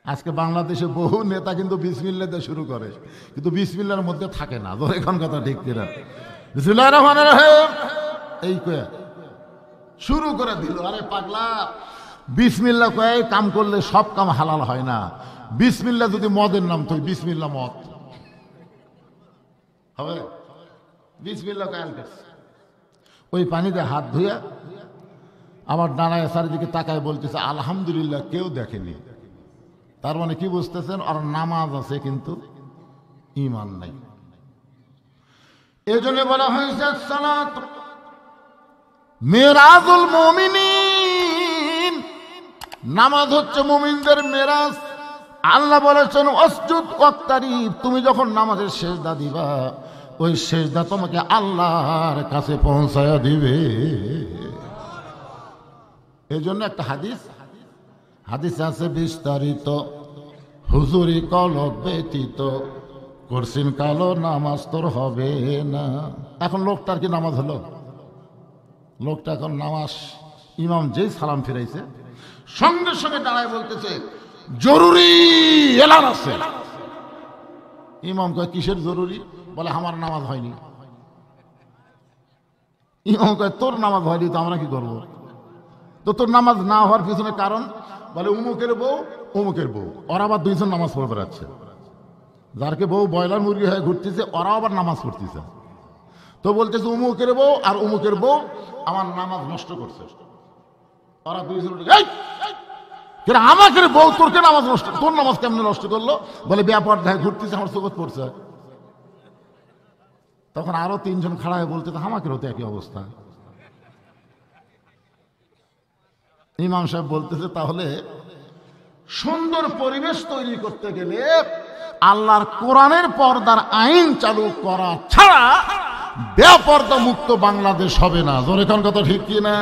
আজকে বাংলাদেশে বহু নেতা কিন্তু বিসমিল্লাহ দিয়ে শুরু করে, কিন্তু বিসমিল্লাহর মধ্যে থাকে না। ধরে এখন কথা ঠিক কিনা? বিসমিল্লাহির রহমানির রহিম এই কয়ে শুরু করে দিল। আরে পাগলা, বিসমিল্লাহ কয়ে কাম করলে সব কাম হালাল হয় না। বিসমিল্লাহ যদি মদের নাম তো বিসমিল্লাহ মদ হবে? বিসমিল্লাহ কয়ে ওই পানিতে হাত ধুয়ে আমার ডানায় চারিদিকে তাকায় বলতেছে আলহামদুলিল্লাহ, কেউ দেখেনি। তার মানে কি বুঝতেছেন? আর নামাজ আছে কিন্তু ঈমান নাই। এজন্য বলা হয়েছে সালাত মেরাজুল মুমিনিন, নামাজ হচ্ছে মুমিনদের মেরাজ। আল্লাহ বলেছেন ওয়াসজুদ ওয়াক্তারিব, তুমি যখন নামাজের সিজদা দিবা ওই সিজদা তোমাকে আল্লাহর কাছে পৌঁছায়া দিবে। এই জন্য একটা হাদিস আছে বিস্তারিত, হুজুরি কলব ব্যতীত করছেন কালো নামাজ তোর হবে না। এখন লোকটার কি নামাজ হলো? লোকটা এখন নামাজ, ইমাম যেই সালাম ফিরাইছে সঙ্গে সঙ্গে দাঁড়ায় বলতেছে জরুরি এলান আছে। ইমাম কয় কিসের জরুরি? বলে আমার নামাজ হয়নি। ইমাম কয় তোর নামাজ হয়নি তো আমরা কি করবো? তো তোর নামাজ না হওয়ার পিছনে কারণ? বলে উমুকের বউ অমুকের বউ, ওরা আবার দুইজন নামাজ পড়ে বেড়াচ্ছে। যারকে বউ ব্রয়লার মুরগি হয়ে ঘুরতেছে ওরা আবার নামাজ পড়তেছে। তো বলতেছে উমুকের বউ আর উমুকের বউ আমার নামাজ নষ্ট করছে। ওরা দুইজন আমাকে বউ তোরকে নামাজ নষ্ট, তোর নামাজ কেমনে নষ্ট করলো? বলে ব্যাপার দেখে ঘুরতেছে আমার চোখত পড়ছে। তখন আরো তিনজন খাড়া হয়ে বলতে আমাকেও তো একই অবস্থা। ইমাম সাহেব বলতেছে তাহলে সুন্দর পরিবেশ তৈরি করতে গেলে আল্লাহর কোরআনের পর্দার আইন চালু করা ছাড়া বেপর্দা মুক্ত বাংলাদেশ হবে না। জোরে কোন কথা ঠিক কি না?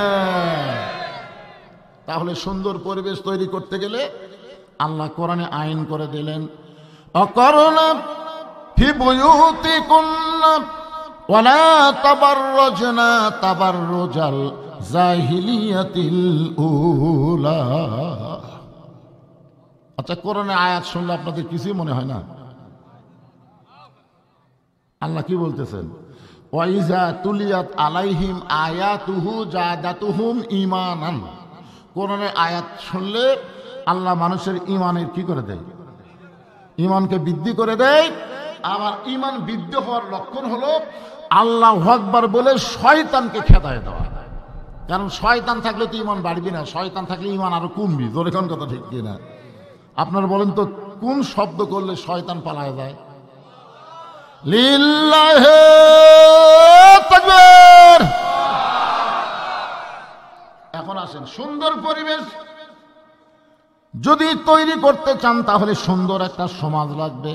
তাহলে সুন্দর পরিবেশ তৈরি করতে গেলে আল্লাহ কোরআনে আইন করে দিলেন অকরনা ফি বুয়ুতিকুন্না ওয়ালা তাবাররাজনা তাবাররুজাল জাহিলিয়াতিল উলা। আচ্ছা, কোরআনের আয়াত শুনলে আপনাদের কিছুই মনে হয় না? আল্লাহ কি বলতেছেন? ওয়াইজা তুলিয়াত আলাইহিম আয়াতুহু জাদাতুহুম ঈমানান। কোরআনের আয়াত শুনলে আল্লাহ মানুষের ঈমানের কি করে দেয়? ঈমানকে বৃদ্ধি করে দেয়। আবার ঈমান বৃদ্ধি হওয়ার লক্ষণ হলো আল্লাহু আকবার বলে শয়তানকে খেদায় দেওয়া। কারণ শয়তান থাকলে তো ঈমান বাড়বে না, শয়তান থাকলে ঈমান আরো কমবে। জোরে কোন কথা ঠিক কিনা? আপনারা বলেন তো কোন শব্দ করলে শয়তান পালায় যায়? লিল্লাহি তাকবীর। এখন আসেন, সুন্দর পরিবেশ যদি তৈরি করতে চান তাহলে সুন্দর একটা সমাজ লাগবে।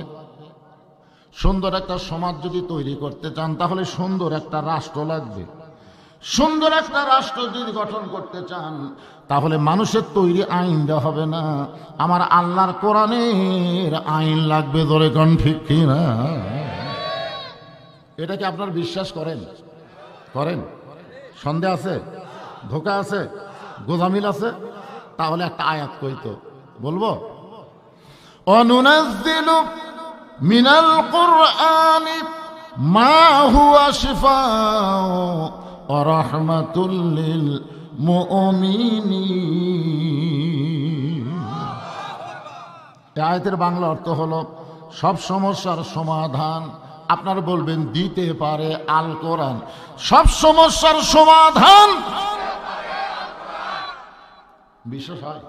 সুন্দর একটা সমাজ যদি তৈরি করতে চান তাহলে সুন্দর একটা রাষ্ট্র লাগবে। সুন্দর একটা রাষ্ট্র যদি গঠন করতে চান তাহলে মানুষের তৈরি আইন দেওয়া হবে না, আমার আল্লাহর কোরআনের আইন লাগবে। ধরে কোন ঠিক কিনা? এটা কি আপনার বিশ্বাস করেন? সন্দেহ আছে? ধোকা আছে? গোজামিল আছে? তাহলে একটা আয়াত কইতো বলবো, অনুনাজ্জিলু মিনাল কুরআনি মা হুয়া শিফাউ ওয়া রাহমাতুল লিল মুমিনিন। এই আয়াতের বাংলা অর্থ হলো সব সমস্যার সমাধান আপনার বলবেন দিতে পারে আল কোরআন। সব সমস্যার সমাধান বিশ্বাস হয়?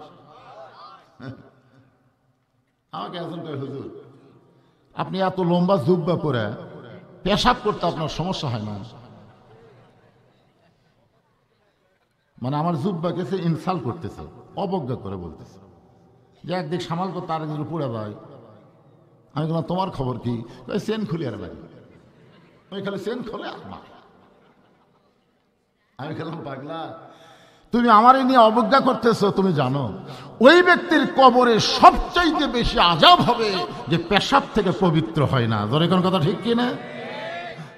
আমাকে একজন কয় হুজুর আপনি এত লম্বা জুব্বা পরে পেশাব করতে আপনার সমস্যা হয় না? মানে আমার জুব্বাকে সে ইনসাল্ট করতেছে, অবজ্ঞা করে বলতেছে যে একদিক সামাল করতে আর একদিন পড়ে যায়। আমি বললাম তোমার খবর কি? চেন খুলি আর বাড়ি ওই খালি চেন খোলে আর মা। আমি খেলাম পাগলা, তুমি আমার নিয়ে অবজ্ঞা করতেছো। তুমি জানো ওই ব্যক্তির কবরে সবচাইতে বেশি আযাব হবে যে পেশাব থেকে পবিত্র হয় না। ধরে কোন কথা ঠিক কিনা?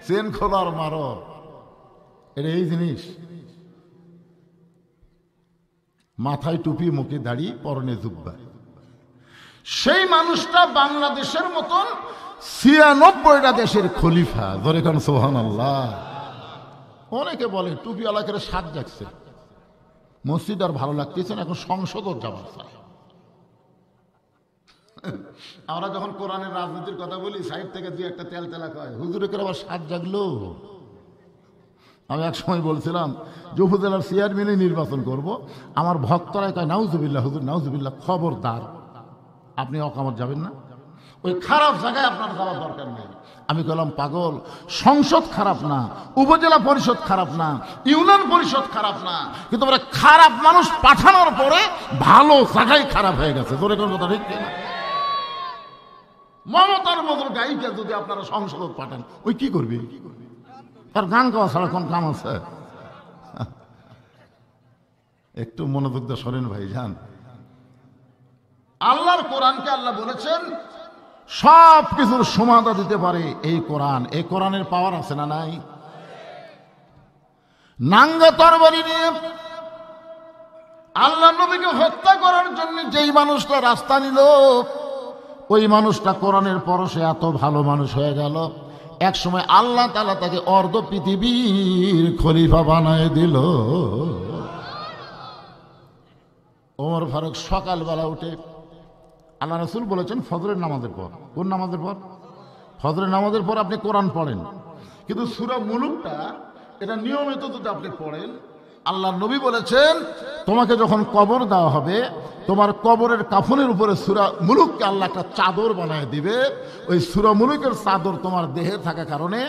চেন খোলো আর মারো, এটা এই জিনিস। মাথায় টুপি, মুখে দাড়ি, পরনে জুব্বা, সেই মানুষটা বাংলাদেশের মতন ৯৬টা দেশের খলিফা। ধরে কারণ সুবহানাল্লাহ। অনেকে বলে টুপিওয়ালা করে সাত জাগছে, মসজিদ আর ভালো লাগতেছে না, এখন সংসদও যাবার চায়। আমরা যখন কোরআনের রাজনীতির কথা বলি, সাইড থেকে দুই একটা তেল তেলা কয়, হুজুরে করে আবার সাত জাগলো। আমি এক সময় বলছিলাম যে উপজেলার চেয়ারম্যানই নির্বাচন করব, আমার ভক্তরাই কয় নাউজুবিল্লাহ হুজুর নাউজুবিল্লাহ, খবরদার আপনি অকামত যাবেন না, ওই খারাপ জায়গায় আপনার যাওয়ার দরকার নেই। আমি বললাম পাগল, সংসদ খারাপ না, উপজেলা পরিষদ খারাপ না, ইউনিয়ন পরিষদ খারাপ না, কিন্তু ওরা খারাপ মানুষ পাঠানোর পরে ভালো জায়গায় খারাপ হয়ে গেছে। তোর কোন কথা ঠিক না? মমতার মতো গায়িকা যদি আপনারা সংসদ পাঠান, ওই কি করবে? তার গান গাওয়া ছাড়া কোন কাম আছে? একটু মনোযোগ দিয়ে শোনেন ভাই যান। আল্লাহর কোরআনকে আল্লাহ বলেছেন সব কিছুর সমাধান দিতে পারে এই কোরআন। এই কোরআনের পাওয়ার আছে না নাই? নাঙ্গা তরবারি নিয়ে আল্লাহ নবীকে হত্যা করার জন্য যেই মানুষটা রাস্তা নিল, ওই মানুষটা কোরআনের পরশে এত ভালো মানুষ হয়ে গেল, এক সময় আল্লাহ তাআলা তাকে অর্ধ পৃথিবীর খলিফা বানায় দিল। ওমর ফারুক সকালবেলা উঠে, আল্লাহ রাসূল বলেছেন ফজরের নামাজের পর, কোন নামাজের পর? ফজরের নামাজের পর আপনি কোরআন পড়েন, কিন্তু সূরা মুলুকটা এটা নিয়মিত যদি আপনি পড়েন, আল্লাহ নবী বলেছেন তোমাকে যখন কবর দেওয়া হবে, তোমার কবরের কাফনের উপরে সূরা মুলুককে আল্লাহ একটা চাদর বানায় দিবে। ওই সূরা মুলুকের চাদর তোমার দেহে থাকার কারণে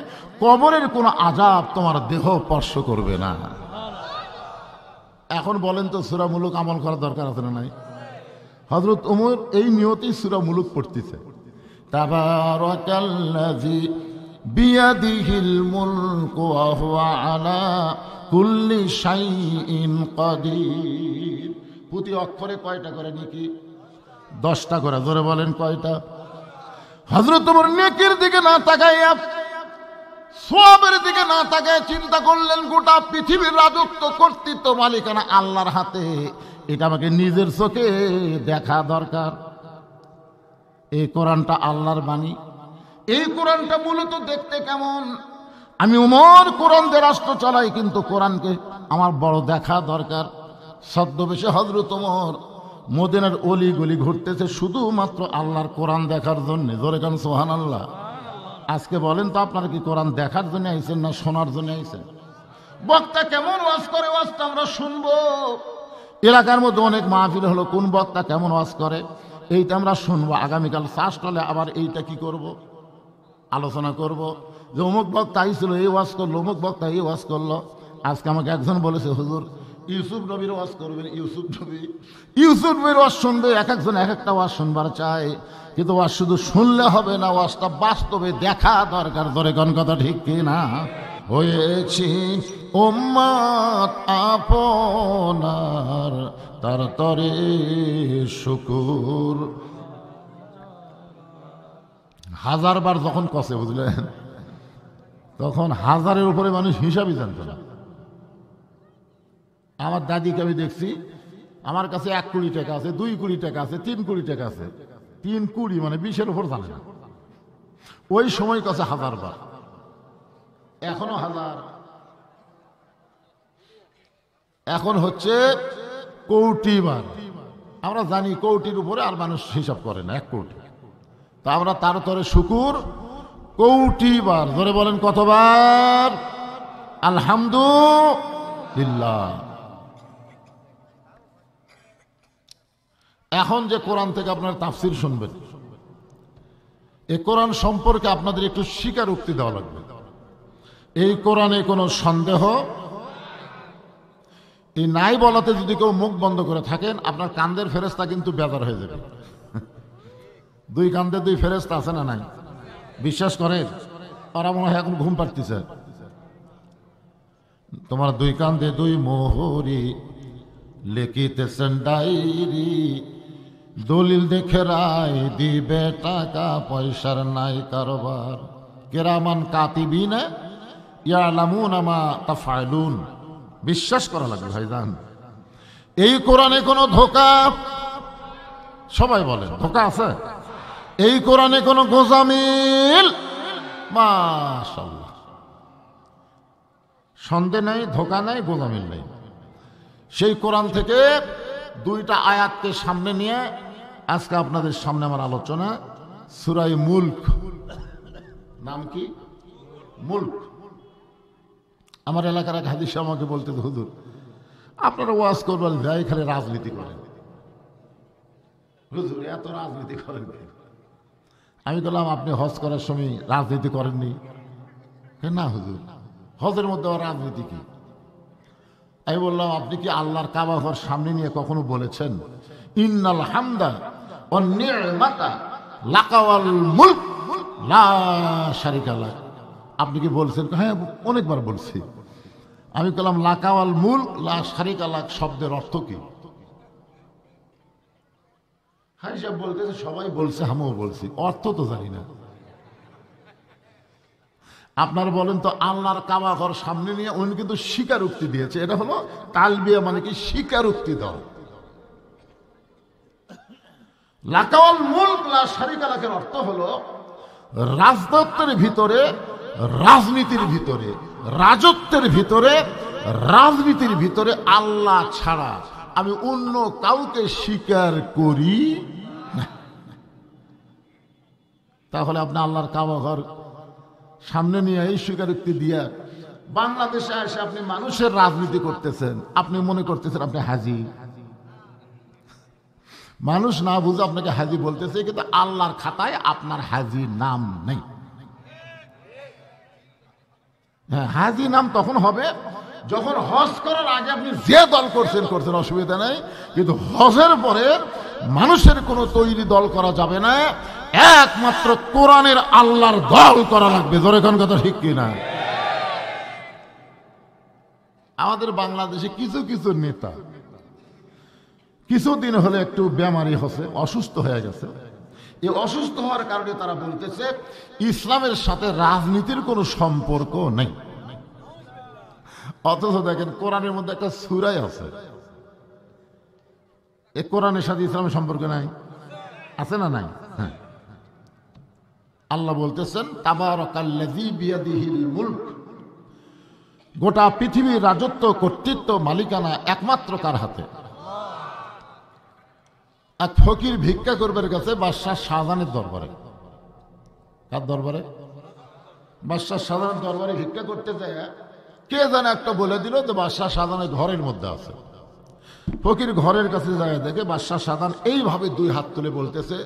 কবরের কোনো আযাব তোমার দেহ স্পর্শ করবে না। এখন বলেন তো সূরা মুলুক আমল করার দরকার আছে না নাই? হযরত ওমর এই নিয়তেই সূরা মুলুক পড়তেছে, তাবারাকাল্লাযী বিয়াদিহিল মুলকু ওয়া হুয়া আলা কুল্লি শাইইন কাদির। প্রতি অক্ষরে কয়টা করে নাকি? 10টা করে। জোরে বলেন কয়টা? হযরত ওমর নেকির দিকে না তাকাইয়া, সওয়াবের দিকে না তাকায় চিন্তা করলেন গোটা পৃথিবীর রাজত্ব কর্তৃত্ব মালিকানা আল্লাহর হাতে, এটা আমাকে নিজের চোখে দেখা দরকার। এই কোরআনটা আল্লাহর বাণী, এই কোরআনটা মূলত দেখতে কেমন? আমি ওমর কোরআন দিয়ে রাষ্ট্র চালাই, কিন্তু কোরআনকে আমার বড় দেখা দরকার। ছদ্মবেশে হযরত ওমর মদিনার অলি গলি ঘুরতেছে শুধুমাত্র আল্লাহর কোরআন দেখার জন্য। জোরে কান সুবহানাল্লাহ। আজকে বলেন তো আপনারা কি কোরআন দেখার জন্য আইছেন না শোনার জন্য আইছেন? বক্তা কেমন ওয়াজ করে, ওয়াজটা আমরা শুনবো। এলাকার মধ্যে অনেক মাহফিল হলো, কোন বক্তা কেমন ওয়াজ করে এইটা আমরা শুনবো। আগামীকাল ফার্স্ট হলে আবার এইটা কি করব? আলোচনা করব যে অমুক বক্তা আইছিল এই ওয়াজ করলো, অমুক বক্তা এই ওয়াজ করলো। আজকে আমাকে একজন বলেছে হুজুর ইউসুফ নবীর ওয়াজ করবেন। ইউসুফ নবীর ওয়াজ শুনবে, এক একজন এক একটা ওয়াজ শুনবার চায়, কিন্তু ওয়াজ শুধু শুনলে হবে না, ওয়াজটা বাস্তবে দেখা দরকার। ধরে কোন কথা ঠিক কি না? হয়েছি উম্মত আপনার, তার তরে শুকুর। 1000 বার যখন কষে, বুঝলেন, তখন 1000-এর উপরে মানুষ হিসাবই জানতো না। আমার দাদিকে আমি দেখছি, আমার কাছে 1 কোটি টাকা আছে, 2 কোটি টাকা আছে, 3 কোটি টাকা আছে। 3 কোটি মানে 20-এর উপর জানে না। ওই সময় কাছে 1000 বার, এখনো 1000। এখন হচ্ছে কোটি বার। আমরা জানি কোটির উপরে আর মানুষ হিসাব করে না, 1 কোটি। তা আমরা তার তরে শুকুর কোটি বার। ধরে বলেন কতবার? আলহামদুলিল্লাহ। এখন যে কোরআন থেকে আপনার তাফসির শুনবেন, এই কোরআন সম্পর্কে আপনাদের একটু স্বীকারোক্তি দেওয়া লাগবে। এই কোরআনে কোনো সন্দেহ এই নাই বলাতে যদি কেউ মুখ বন্ধ করে থাকেন, আপনার কান্দের ফেরেশতা কিন্তু বেজার হয়ে যাবে। 2 কান্দে 2 ফেরেশতা আছে না নাই? বিশ্বাস করেন? ওরা মনে হয় এখন ঘুম পাড়তেছে। তোমার 2 কান্দে 2 মোহরি, লিখিতেছেন ডায়েরি, দলিল দেখে রায় দিবে, টাকা পয়সার নাই কারবার। কিরামান কাতিবিনা ইয়ালামুনা মা তাফআলুন। বিশ্বাস করা লাগবে ভাইজান। এই কোরআনে কোনো ধোঁকা, সবাই বলেন ধোকা আছে? এই কোরআনে কোনো গোজামিল? মাশাআল্লাহ, সন্দেহ নেই, ধোকা নেই, গোজামিল নেই। সেই কোরআন থেকে দুইটা আয়াতকে সামনে নিয়ে আজকে আপনাদের সামনে আমার আলোচনা। সূরা মুলক, নাম কি? মুলক। আমার এলাকার এক হাদিস আমাকে বলতে, হুজুর আপনারা ওয়াজ করবেন যাই খালি রাজনীতি করেন, হুজুর এত রাজনীতি করেন। আমি বললাম আপনি হজ করার সময় রাজনীতি করেননি? না হুজুর, হজের মধ্যে আবার রাজনীতি কি? আমি বললাম আপনি কি আল্লাহর কাবা ঘর সামনে নিয়ে কখনো বলেছেন ইন্নাল হামদা ওয়ান নি'মাতা লাকা ওয়াল মুলক লা শারিকা লাক? আপনি কি বলছেন? হ্যাঁ অনেকবার বলছি। আমি বললাম লাকা ওয়াল মুলক লা শারিকা লাক শব্দের অর্থ কি? হ্যাঁ সব বলতেছে, সবাই বলছে, আমিও বলছি, অর্থ তো জানি না। আপনারা বলেন তো, আল্লাহর কাবা ঘর সামনে নিয়ে উনি কিন্তু স্বীকারোক্তি দিয়েছে। এটা হলো তালবিয়া, মানে কি স্বীকারোক্তি দাও। লাকাওয়াল মুলক লা শারিকা লাকের অর্থ হলো রাজতত্ত্বের ভিতরে, রাজনীতির ভিতরে, রাজত্বের ভিতরে, রাজনীতির ভিতরে আল্লাহ ছাড়া আমি অন্য কাউকে স্বীকার করি না। তাহলে আপনি আল্লাহর কাবা ঘর সামনে নিয়ে এই স্বীকারোক্তি দিয়া বাংলাদেশে এসে আপনি মানুষের রাজনীতি করতেছেন। আপনি মনে করতেছেন আপনি হাজি। মানুষ না বুঝে আপনাকে হাজি বলতেছে, কিন্তু আল্লাহর খাতায় আপনার হাজি নাম নেই। হ্যাঁ, হাজি নাম তখন হবে যখন হজ করার আগে আপনি যে দল করছেন, অসুবিধা নেই, কিন্তু হজের পরে মানুষের কোনো তৈরি দল করা যাবে না, একমাত্র কোরআনের আল্লাহর দল করা লাগবে। জোরে কোন কথা ঠিক কিনা? আমাদের বাংলাদেশে কিছু কিছু নেতা কিছুদিন হলে একটু বেমারি হচ্ছে, অসুস্থ হয়ে গেছে। এই অসুস্থ হওয়ার কারণে তারা বলতেছে ইসলামের সাথে রাজনীতির কোনো সম্পর্ক নেই। অথচ দেখেন কোরআনের মধ্যে একটা সূরা আছে, এই কোরআনের সাথে ইসলামের সম্পর্ক নাই, আছে না নাই? হ্যাঁ, আল্লাহ বলতেছেন তাবারাকাল্লাযী বিয়াদিহিল মুলক, গোটা পৃথিবীর রাজত্ব, কর্তৃত্ব, মালিকানা একমাত্র কার হাতে? এক ফকির ভিক্ষা করবার কাছে বাদশাহ শাহজাহানের দরবারে। কার দরবারে? বাদশাহ শাহজাহানের দরবারে ভিক্ষা করতে যায়, কে জানে একটা বলে দিল যে বাদশাহ শাহজাহানের ঘরের মধ্যে আছে। ফকির ঘরের কাছে যায়, দেখে বাদশাহ শাহজাহান এইভাবে দুই হাত তুলে বলতেছে,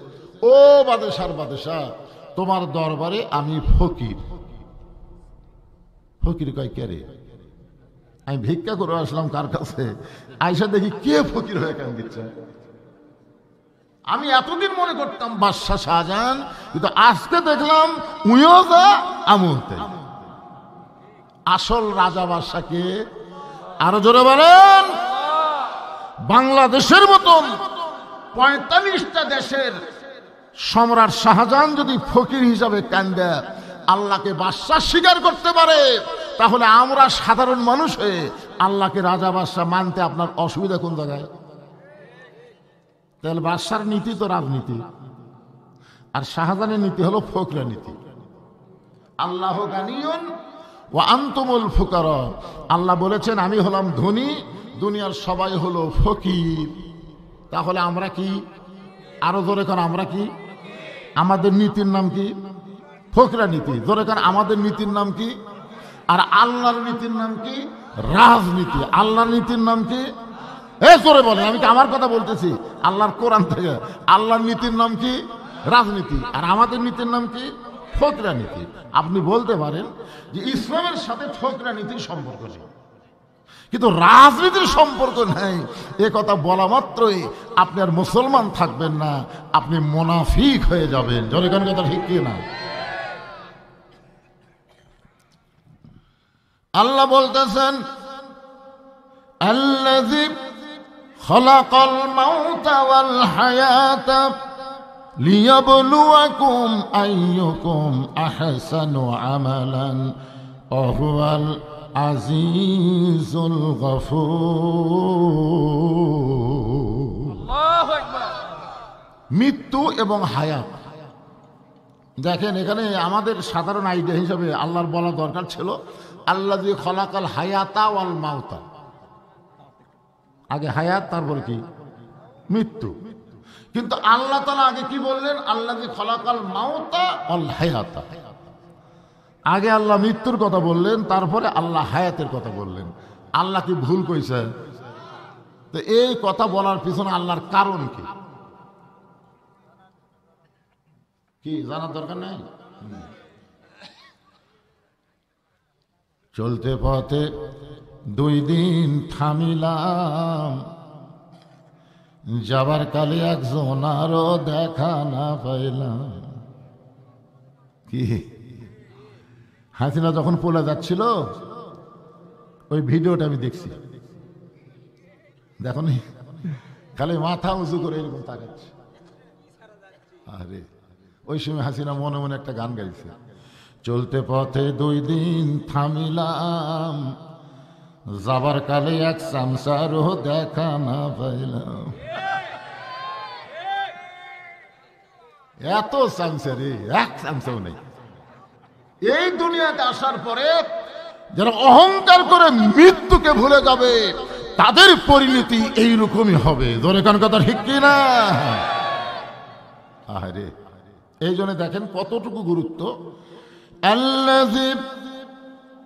ও বাদশার বাদশাহ, তোমার দরবারে আমি ফকির। ফকির কয় কে রে? আমি ভিক্ষা করে আসলাম কার কাছে, আইসা দেখি কে ফকির হয়ে কেন দিচ্ছে। আমি এতদিন মনে করতাম বাদশাহ শাহজাহান, কিন্তু আজকে দেখলাম উইও যা আমিও তাই। আসল রাজা বাদশাকে আরো জোরে বলেন। বাংলাদেশের মতন ৪৫টা দেশের সম্রাট শাহজাহান যদি ফকির হিসাবে কান্দে আল্লাহকে বাদশাহ স্বীকার করতে পারে, তাহলে আমরা সাধারণ মানুষ হয়ে আল্লাহকে রাজা বাদশাহ মানতে আপনার অসুবিধা কোন জায়গায়? তাহলে বাদশার নীতি তো রাজনীতি, আর শাহজাহানের নীতি হলো ফকরা নীতি। আল্লাহ গানিয়ুন ওয়া আনতুমুল ফুকারা, আল্লাহ বলেছেন আমি হলাম ধনী, দুনিয়ার সবাই হলো ফকির। তাহলে আমরা কি? আরো জোরে কারণ আমরা কি? আমাদের নীতির নাম কি? ফকরা নীতি। জোরে কারণ আমাদের নীতির নাম কি? আর আল্লাহর নীতির নাম কি? রাজনীতি। আল্লাহর নীতির নাম কি? জোরে বলেন, আমি কি আমার কথা বলতেছি? আল্লাহর কোরআন থেকে। আল্লাহর নীতির নাম কি? রাজনীতি। আর আমাদের নীতির নাম কি? ফকরা নীতি। আপনি বলতে পারেন যে ইসলামের সাথে ফকরা নীতির সম্পর্ক নেই, কিন্তু রাজনীতির সম্পর্ক নেই, এ কথা বলা মাত্রই আপনি আর মুসলমান থাকবেন না, আপনি মুনাফিক হয়ে যাবেন। জোরে কোন কথা ঠিক কি না? আল্লাহ বলতেছেন আল্লাযী খালাকাল মাউতা ওয়াল হায়াতা লিয়াবলুয়াকুম আইয়ুকুম আহসানু আমালান ওয়া হুয়াল আজিজুল গফুর। আল্লাহু আকবার। মৃত্যু এবং হায়াত। দেখেন এখানে আমাদের সাধারণ আইডিয়া হিসাবে আল্লাহর বলা দরকার ছিল আল্লাযী খলাকাল হায়াতা ওয়াল মাউতা, আগে হায়াত তারপর কি মৃত্যু। কিন্তু আল্লাহ তাআলা আগে কি বললেন? আল্লাযী খলাকাল মাউতা ওয়াল হায়াতা। আগে আল্লাহ মৃত্যুর কথা বললেন, তারপরে আল্লাহ হায়াতের কথা বললেন। আল্লাহ কি ভুল কইছে? তো এই কথা বলার পিছনে আল্লাহর কারণ কি কি জানার দরকার নাই? চলতে পথে 2 দিন থামিলাম, যাবার কালে একজনারও দেখা না পাইলাম। কি হাসিনা যখন পলে যাচ্ছিল ওই ভিডিওটা আমি দেখছি, দেখো নি, খালি মাথা উঁচু করে এরকম তাকাচ্ছে। আরে ওই সময় হাসিনা মনে মনে একটা গান গাইছে, চলতে পথে 2 দিন থামিলাম, যাবার কালে এক চামচারও দেখা না পাইলাম। এত চামচা রে, এক চামচাও নেই। এই দুনিয়াতে আসার পরে যারা অহংকার করে মৃত্যুকে ভুলে যাবে তাদের পরিণতি এইরকমই হবে। ধরে কান কথা ঠিক কিনা? আরে এই জন্য দেখেন কতটুকু গুরুত্ব। আল্লাযী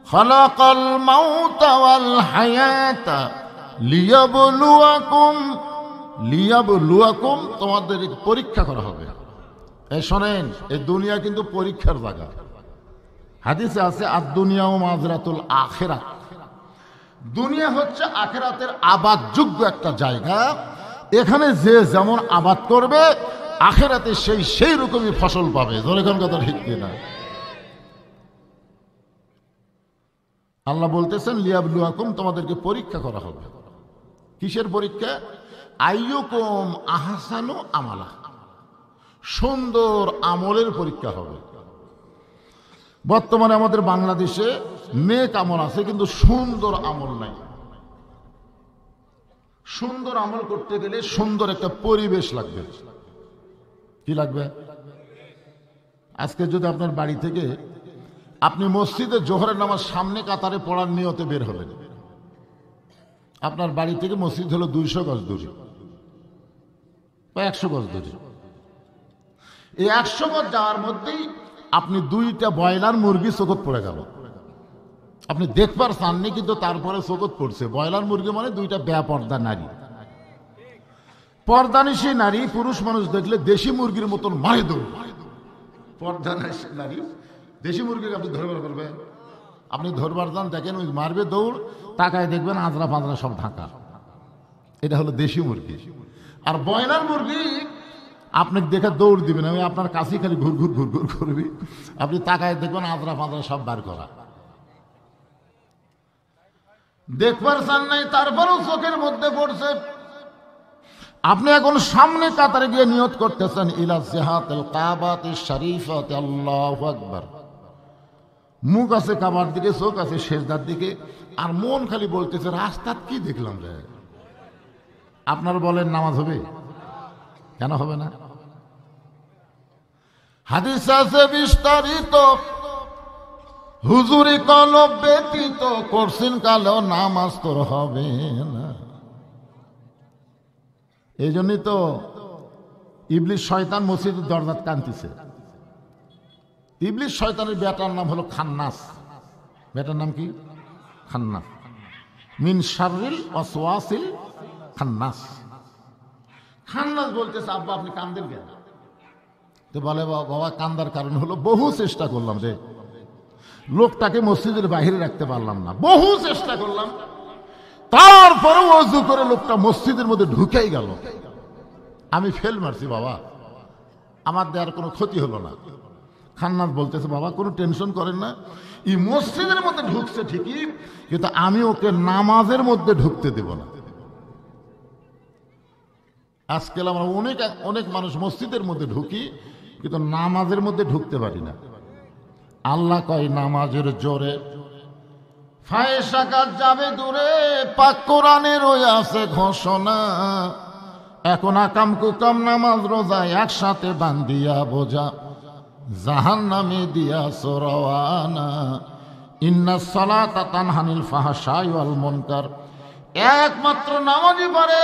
খালাকাল মাউতা ওয়াল হায়াতা লিয়াবলুয়াকুম, তোমাদের পরীক্ষা করা হবে। এই শোনেন, এই দুনিয়া কিন্তু পরীক্ষার জায়গা। হাদিসে আছে আদ-দুনিয়া মাজরাতুল আখিরাত, দুনিয়া হচ্ছে আখিরাতের আবাদযোগ্য একটা জায়গা। এখানে যে যেমন আবাদ করবে আখিরাতে সেই রকমই ফসল পাবে। ধরে কোন কথা ঠিক কিনা? আল্লাহ বলতেছেন লিয়াবলুয়াকুম, তোমাদেরকে পরীক্ষা করা হবে। কিসের পরীক্ষা? আইয়ুকুম আহসানু আমালা, সুন্দর আমলের পরীক্ষা হবে। বর্তমানে আমাদের বাংলাদেশে নেক আমল আছে কিন্তু সুন্দর আমল নাই। সুন্দর আমল করতে গেলে সুন্দর একটা পরিবেশ লাগবে। কি লাগবে? আজকে যদি আপনার বাড়ি থেকে আপনি মসজিদে জোহরের নামাজ সামনে কাতারে পড়ার নিয়তে বের হলেন, আপনার বাড়ি থেকে মসজিদ হলো 200 গজ দূরে বা 100 গজ দূরে। এই 100 গজ যাওয়ার মধ্যেই আপনি 2টা ব্রয়লার মুরগি চোখত পড়ে গেল। আপনি দেখবার চাননি কিন্তু তারপরে চোখত পড়ছে। ব্রয়লার মুরগি মানে 2টা বেপর্দা নারী। পর্দানিশী নারী পুরুষ মানুষ দেখলে দেশি মুরগির মতন মারে দৌড়। পর্দানিশী নারী দেশি মুরগিকে আপনি ধরবার করবেন, আপনি ধরবার যান, দেখেন ওই মারবে দৌড়, তাকায় দেখবেন আজরা পাজরা সব ঢাকা। এটা হলো দেশি মুরগি। আর ব্রয়লার মুরগি আপনি দেখে দৌড় দিবেন, আমি আপনার কাছেই খালি ঘুর ঘুর ঘুর ঘুর করবি, আপনি তাকায় দেখবেন আজরা পাজরা সব বার করা। দেখবার চান নাই, তারপরেও চোখের মধ্যে পড়ছে। আপনি এখন সামনে কাতারে গিয়ে নিয়ত করতেছেন ইলা জিহাতিল কাবাতিশ শরীফাতি, আল্লাহু আকবার। মুখ আছে কাবার দিকে, চোখ আছে সেজদার দিকে, আর মন খালি বলতেছে রাস্তাত কি দেখলাম রে। আপনার বলেন নামাজ হবে? কেন হবে না? হাদিস আছে বিস্তারিত, হুজুরি কলব ব্যতীত করছেন কালেও নামাজ তোর হবে না। এই জন্যই তো ইবলিস শয়তান মসজিদের দরজাত কান্দিছে। ইবলিস শয়তানের বেটার নাম হলো খান্নাস। বেটার নাম কি? খান্নাস। মিন শাররিল ওয়াসওয়াসিল খান্নাস। খান্নাস বলতেছে আব্বা আপনি কান্দেন কেন? তো বলে বাবা কান্দার কারণ হলো বহু চেষ্টা করলাম রে, লোকটাকে মসজিদের বাইরে রাখতে পারলাম না, বহু চেষ্টা করলাম, তারপরে ওযু করে লোকটা মসজিদের মধ্যে ঢুকেই গেল। আমি ফেল মারছি বাবা, আমার দেওয়ার কোনো ক্ষতি হলো না। খান্নাস বলতেছে বাবা কোনো টেনশন করেন না, এই মসজিদের মধ্যে ঢুকছে ঠিকই, কিন্তু আমি ওকে নামাজের মধ্যে ঢুকতে দেব না। আজকাল আমরা অনেক মানুষ মসজিদের মধ্যে ঢুকি কিন্তু নামাজের মধ্যে ঢুকতে পারি না। আল্লাহ কয় নামাজের জোরে ফায়সাকাত যাবে দূরে, পাক কোরআনের ওই আছে ঘোষণা, এখন আকাম কুকাম নামাজ রোজা একসাথে বান্দিয়া বোঝা জাহান্নামে দিয়া সরওয়ানা ইন্নাস সালাতা তানহানিল ফাহশাই ওয়াল মুনকার। একমাত্র নামাজই পারে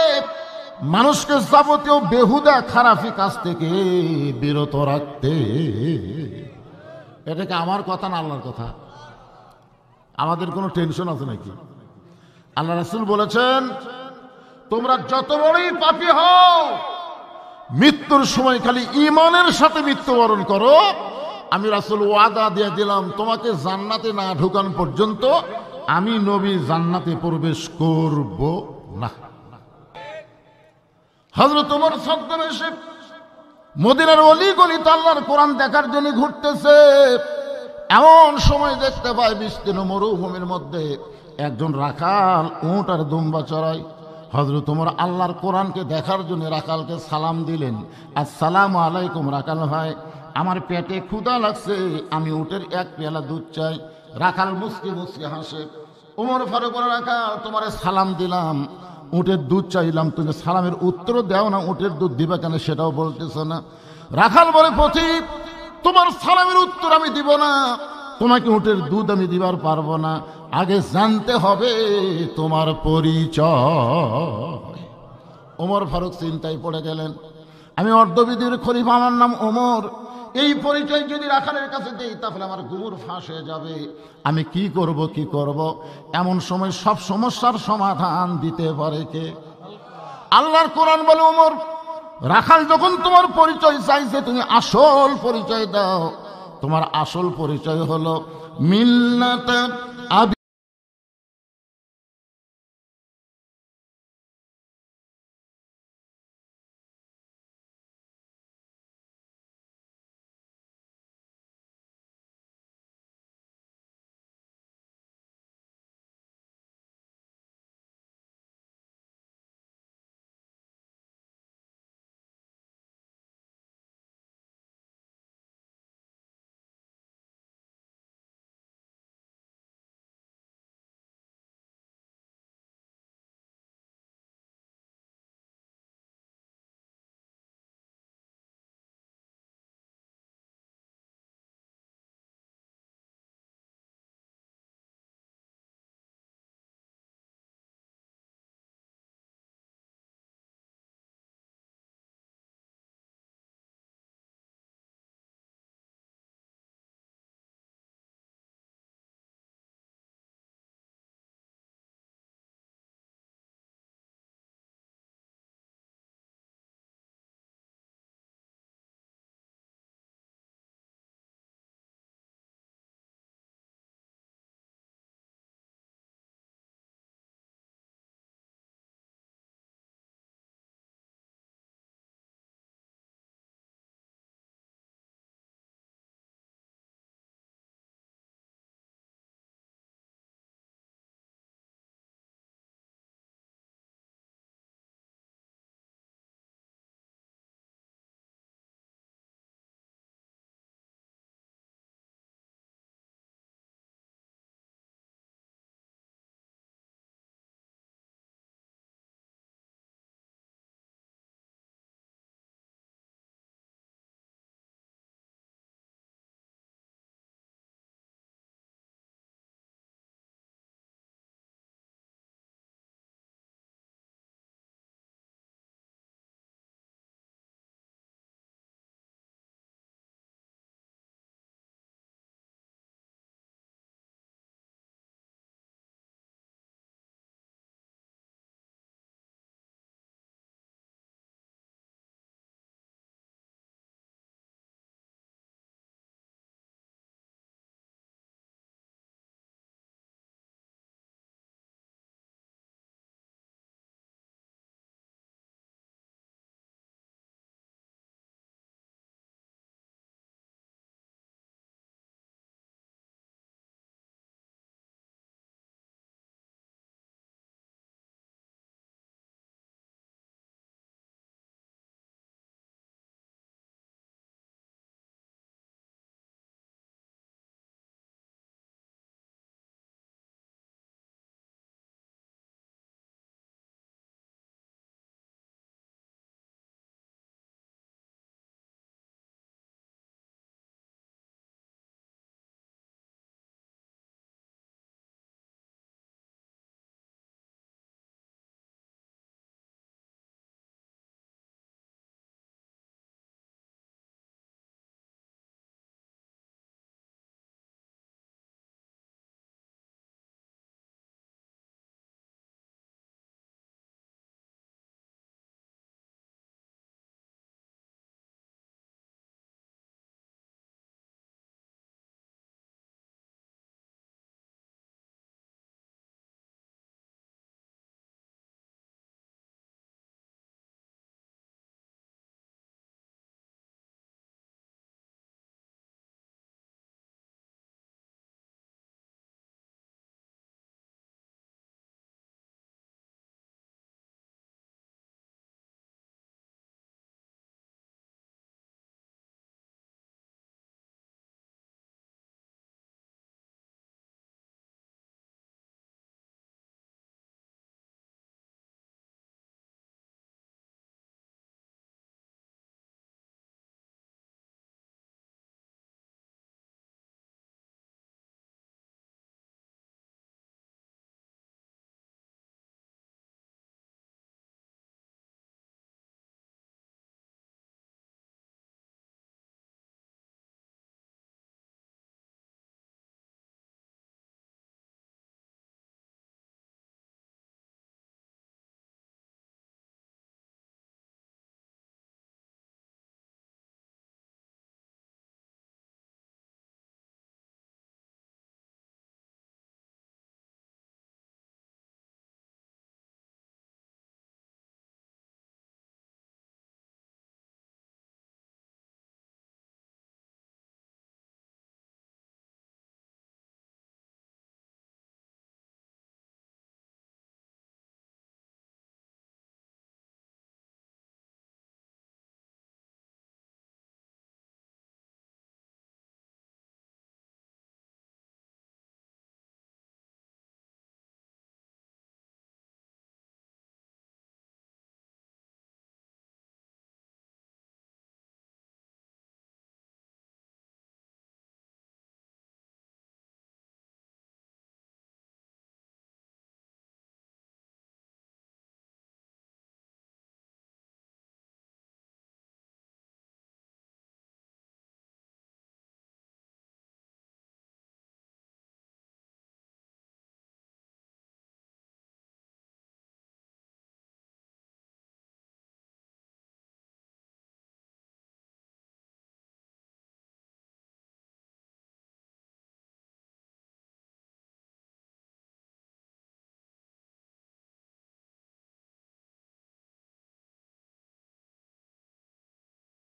মানুষকে যাবতীয় বেহুদা খারাপি কাজ থেকে বিরত রাখতে। এটা কি আমার কথা না আল্লাহর কথা? আমাদের কোনো টেনশন আছে নাকি? আল্লাহ রাসূল বলেছেন, তোমরা যত বড়ই পাপী হও, মৃত্যুর সময় খালি ঈমানের সাথে মৃত্যুবরণ করো, আমি রাসূল ওয়াদা দিয়ে দিলাম তোমাকে জান্নাতে না ঢোকান পর্যন্ত আমি নবী জান্নাতে প্রবেশ করব না। হযরত ওমর ছদ্মবেশে মদিনার অলি গলিতে আল্লাহর কোরআন দেখার জন্য ঘুরতেছে। এমন সময় দেখতে পায় বিস্তীর্ণ মরুভূমির মধ্যে একজন রাখাল উট আর দুম্বা চড়ায়। হযরত ওমর আল্লাহর কোরআনকে দেখার জন্য রাখালকে সালাম দিলেন, আসসালামু আলাইকুম রাখাল ভাই, আমার পেটে ক্ষুধা লাগছে, আমি উটের এক পেয়ালা দুধ চাই। রাখাল মুচকি মুচকি হাসে। ওমর ফারুক বলে, রাখাল তোমারে সালাম দিলাম, উটের দুধ চাইলাম, তুমি সালামের উত্তর দাও না, উটের দুধ দিবা কেন সেটাও বলতেছ না। রাখাল বলে, পথিক তোমার সালামের উত্তর আমি দিব না, তোমাকে উটের দুধ আমি দিবার পারবো না, আগে জানতে হবে তোমার পরিচয়। ওমর ফারুক চিন্তায় পড়ে গেলেন, আমি অর্ধবিধির খলিফা, আমার নাম ওমর, এই পরিচয় যদি রাখালের কাছে দেই তাহলে আমার গুমুর ফাঁস হয়ে যাবে, আমি কি করব। এমন সময় সব সমস্যার সমাধান দিতে পারে কে? আল্লাহর কোরআন বলে, ওমর রাখাল যখন তোমার পরিচয় চাইছে তুমি আসল পরিচয় দাও। তোমার আসল পরিচয় হলো মিল্লাত